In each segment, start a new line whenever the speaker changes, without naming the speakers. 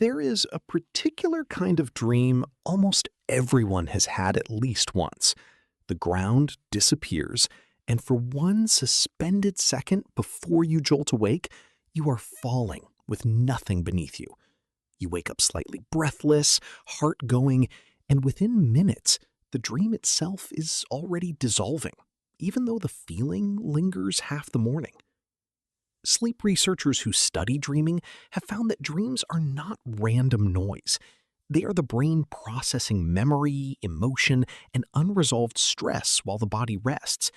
There is a particular kind of dream almost everyone has had at least once. The ground disappears, and for one suspended second before you jolt awake, you are falling with nothing beneath you. You wake up slightly breathless, heart going, and within minutes, the dream itself is already dissolving, even though the feeling lingers half the morning. Sleep researchers who study dreaming have found that dreams are not random noise. They are the brain processing memory, emotion, and unresolved stress while the body rests.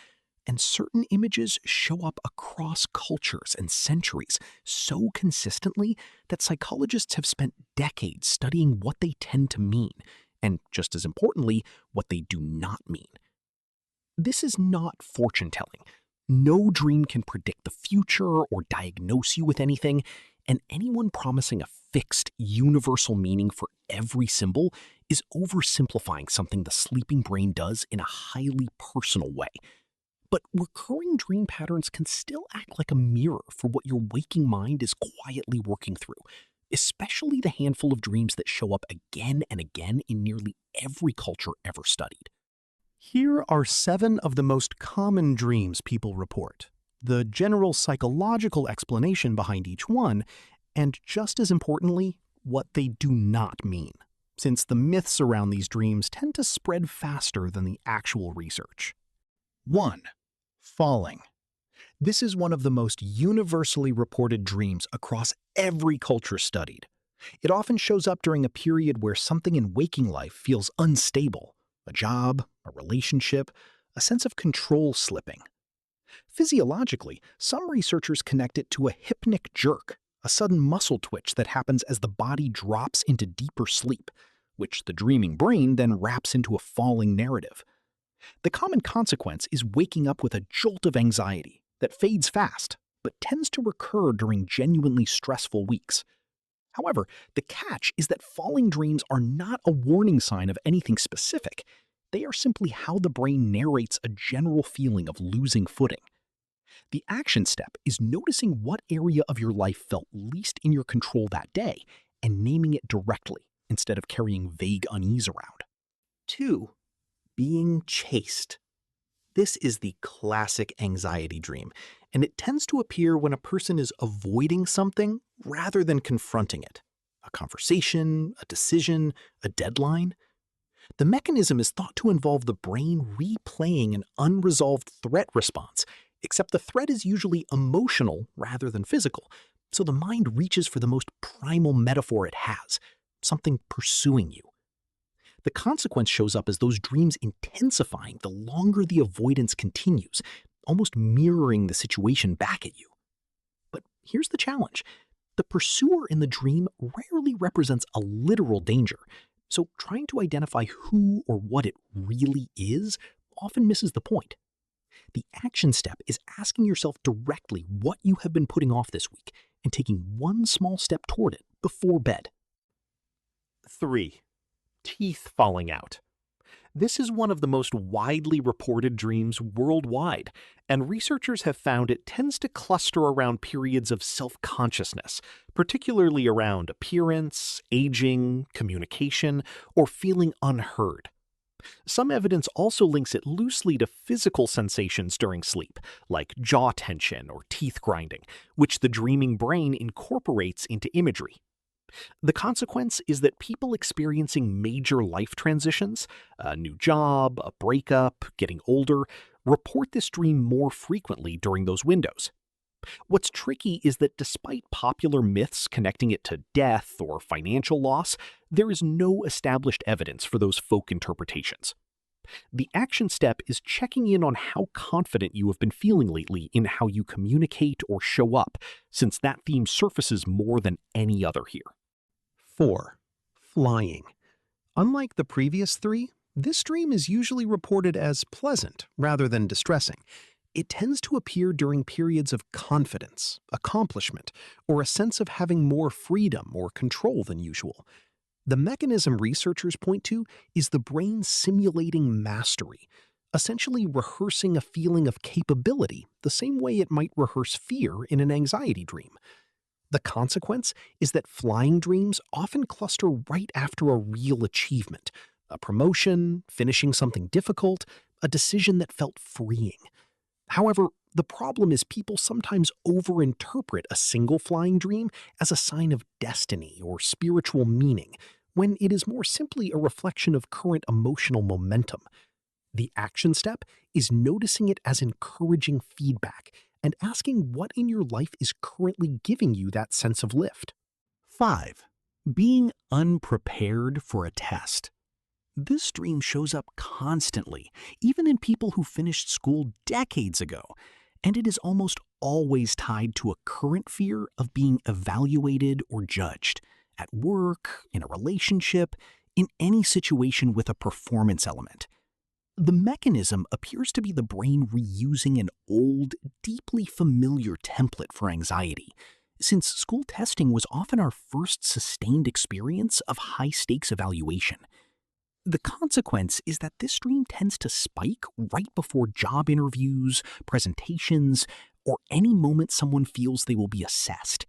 And certain images show up across cultures and centuries so consistently that psychologists have spent decades studying what they tend to mean, and just as importantly, what they do not mean. This is not fortune telling. No dream can predict the future or diagnose you with anything, and anyone promising a fixed, universal meaning for every symbol is oversimplifying something the sleeping brain does in a highly personal way. But recurring dream patterns can still act like a mirror for what your waking mind is quietly working through, especially the handful of dreams that show up again and again in nearly every culture ever studied. Here are 7 of the most common dreams people report, the general psychological explanation behind each one, and just as importantly, what they do not mean, since the myths around these dreams tend to spread faster than the actual research. 1. Falling. This is one of the most universally reported dreams across every culture studied. It often shows up during a period where something in waking life feels unstable. A job, a relationship, a sense of control slipping. Physiologically, some researchers connect it to a hypnic jerk, a sudden muscle twitch that happens as the body drops into deeper sleep, which the dreaming brain then wraps into a falling narrative. The common consequence is waking up with a jolt of anxiety that fades fast, but tends to recur during genuinely stressful weeks. However, the catch is that falling dreams are not a warning sign of anything specific. They are simply how the brain narrates a general feeling of losing footing. The action step is noticing what area of your life felt least in your control that day and naming it directly instead of carrying vague unease around. 2. Being chased. This is the classic anxiety dream, and it tends to appear when a person is avoiding something rather than confronting it. A conversation, a decision, a deadline. The mechanism is thought to involve the brain replaying an unresolved threat response, except the threat is usually emotional rather than physical, so the mind reaches for the most primal metaphor it has, something pursuing you. The consequence shows up as those dreams intensifying the longer the avoidance continues, almost mirroring the situation back at you. But here's the challenge. The pursuer in the dream rarely represents a literal danger, so trying to identify who or what it really is often misses the point. The action step is asking yourself directly what you have been putting off this week and taking one small step toward it before bed. 3. Teeth falling out. This is one of the most widely reported dreams worldwide, and researchers have found it tends to cluster around periods of self-consciousness, particularly around appearance, aging, communication, or feeling unheard. Some evidence also links it loosely to physical sensations during sleep, like jaw tension or teeth grinding, which the dreaming brain incorporates into imagery. The consequence is that people experiencing major life transitions, a new job, a breakup, getting older, report this dream more frequently during those windows. What's tricky is that despite popular myths connecting it to death or financial loss, there is no established evidence for those folk interpretations. The action step is checking in on how confident you have been feeling lately in how you communicate or show up, since that theme surfaces more than any other here. 4. Flying. Unlike the previous 3, this dream is usually reported as pleasant rather than distressing. It tends to appear during periods of confidence, accomplishment, or a sense of having more freedom or control than usual. The mechanism researchers point to is the brain simulating mastery, essentially rehearsing a feeling of capability the same way it might rehearse fear in an anxiety dream. The consequence is that flying dreams often cluster right after a real achievement, a promotion, finishing something difficult, a decision that felt freeing. However, the problem is people sometimes overinterpret a single flying dream as a sign of destiny or spiritual meaning, when it is more simply a reflection of current emotional momentum. The action step is noticing it as encouraging feedback and asking what in your life is currently giving you that sense of lift. 5. Being unprepared for a test. This dream shows up constantly, even in people who finished school decades ago, and it is almost always tied to a current fear of being evaluated or judged, at work, in a relationship, in any situation with a performance element. The mechanism appears to be the brain reusing an old, deeply familiar template for anxiety, since school testing was often our first sustained experience of high-stakes evaluation. The consequence is that this dream tends to spike right before job interviews, presentations, or any moment someone feels they will be assessed.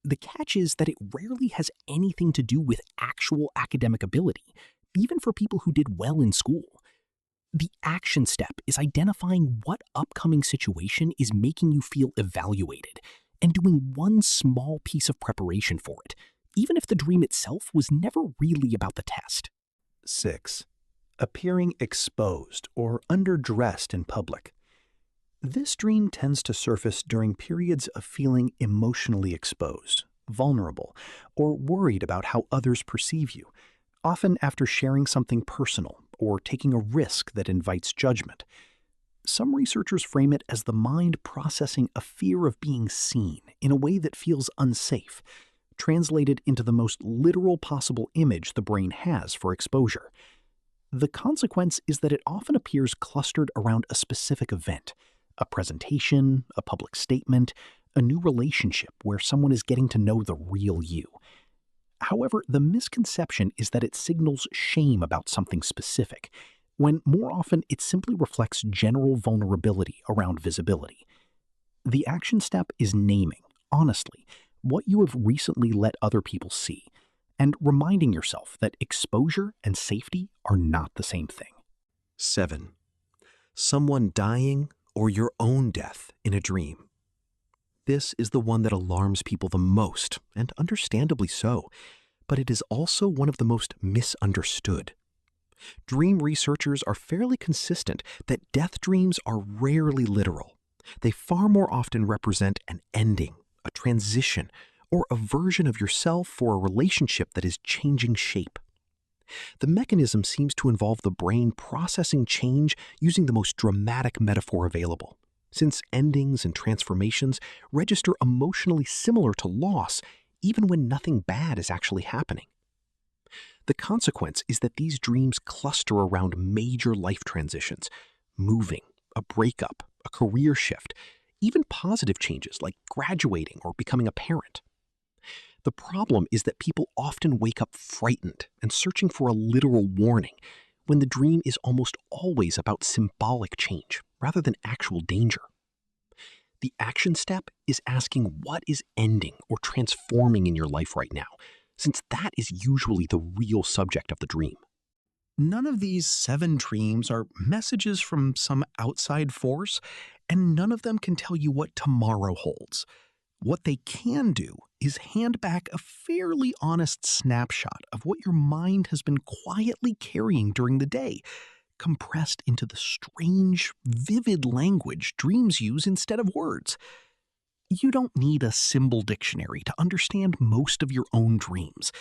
The catch is that it rarely has anything to do with actual academic ability, even for people who did well in school. The action step is identifying what upcoming situation is making you feel evaluated and doing one small piece of preparation for it, even if the dream itself was never really about the test. 6. Appearing exposed or underdressed in public. This dream tends to surface during periods of feeling emotionally exposed, vulnerable, or worried about how others perceive you, often after sharing something personal or taking a risk that invites judgment. Some researchers frame it as the mind processing a fear of being seen in a way that feels unsafe, translated into the most literal possible image the brain has for exposure. The consequence is that it often appears clustered around a specific event, a presentation, a public statement, a new relationship where someone is getting to know the real you. However, the misconception is that it signals shame about something specific, when more often it simply reflects general vulnerability around visibility. The action step is naming, honestly, what you have recently let other people see, and reminding yourself that exposure and safety are not the same thing. 7. Someone dying or your own death in a dream. This is the one that alarms people the most, and understandably so, but it is also one of the most misunderstood. Dream researchers are fairly consistent that death dreams are rarely literal. They far more often represent an ending, a transition, or a version of yourself or a relationship that is changing shape. The mechanism seems to involve the brain processing change using the most dramatic metaphor available, since endings and transformations register emotionally similar to loss, even when nothing bad is actually happening. The consequence is that these dreams cluster around major life transitions, moving, a breakup, a career shift, even positive changes like graduating or becoming a parent. The problem is that people often wake up frightened and searching for a literal warning, when the dream is almost always about symbolic change rather than actual danger. The action step is asking what is ending or transforming in your life right now, since that is usually the real subject of the dream. None of these 7 dreams are messages from some outside force, and none of them can tell you what tomorrow holds. What they can do is hand back a fairly honest snapshot of what your mind has been quietly carrying during the day, compressed into the strange, vivid language dreams use instead of words. You don't need a symbol dictionary to understand most of your own dreams.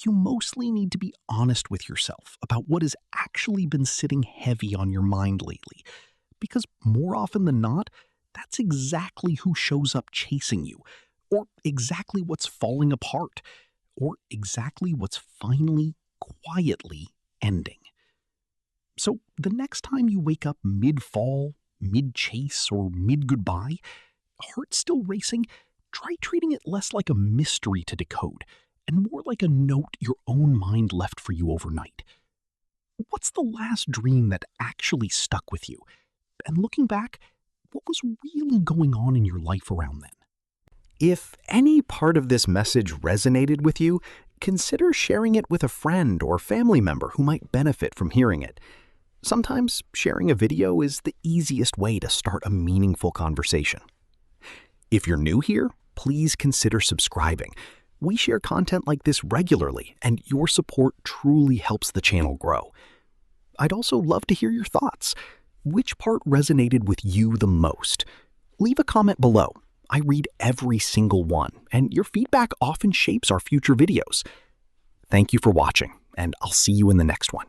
You mostly need to be honest with yourself about what has actually been sitting heavy on your mind lately, because more often than not, that's exactly who shows up chasing you, or exactly what's falling apart, or exactly what's finally, quietly ending. So the next time you wake up mid-fall, mid-chase, or mid-goodbye, heart still racing, try treating it less like a mystery to decode and more like a note your own mind left for you overnight. What's the last dream that actually stuck with you? And looking back, what was really going on in your life around then? If any part of this message resonated with you, consider sharing it with a friend or family member who might benefit from hearing it. Sometimes sharing a video is the easiest way to start a meaningful conversation. If you're new here, please consider subscribing. We share content like this regularly, and your support truly helps the channel grow. I'd also love to hear your thoughts. Which part resonated with you the most? Leave a comment below. I read every single one, and your feedback often shapes our future videos. Thank you for watching, and I'll see you in the next one.